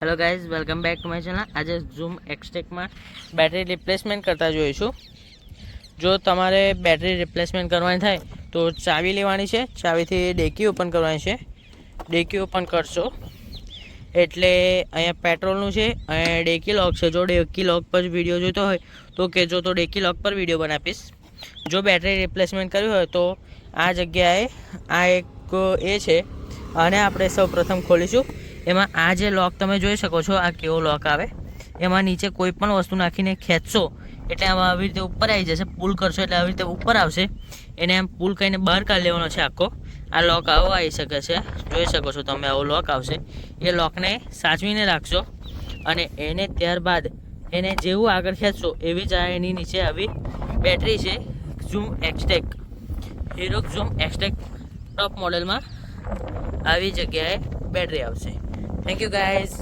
Hello guys, welcome back to my channel. આજે zoom એક્સટેકમાં battery replacement કરતા જોઈશું. જો તમારે બેટરી રિપ્લેસમેન્ટ કરવાની થાય તો ચાવી લેવાની છે, ચાવીથી ડેકી ઓપન કરવાની છે. ડેકી ઓપન કરશો એટલે અહીંયા પેટ્રોલનું છે અને ડેકી લોક છે. જો ડેકી લોક પર વિડીયો જોઈતો હોય તો કહેજો, તો ડેકી લોક પર વિડીયો બનાવીશ. જો બેટરી રિપ્લેસમેન્ટ કરવી હોય તો આ જગ્યાએ આ એક એ છે અને આપણે સૌ પ્રથમ ખોલીશું. એમાં આ જે લોક તમે જોઈ શકો છો, આ કેવો લોક આવે. એમાં નીચે કોઈ પણ વસ્તુ નાખીને ખેંચશો એટલે આમાં આવી રીતે ઉપર આવી જશે. પુલ કરશો એટલે આવી રીતે ઉપર આવશે. એને આમ પુલ કરીને બહાર કાઢી લેવાનો છે આખો. આ લોક આવો આવી શકે છે, જોઈ શકો છો તમે, આવો લોક આવશે. એ લોકને સાચવીને રાખશો અને એને ત્યારબાદ એને જેવું આગળ ખેંચશો એવી જ એની નીચે આવી બેટરી છે. ઝૂમ એક્સટેક, હીરો ઝૂમ એક્સટેક ટોપ મોડેલમાં આવી જગ્યાએ બેટરી આવશે. Thank you guys.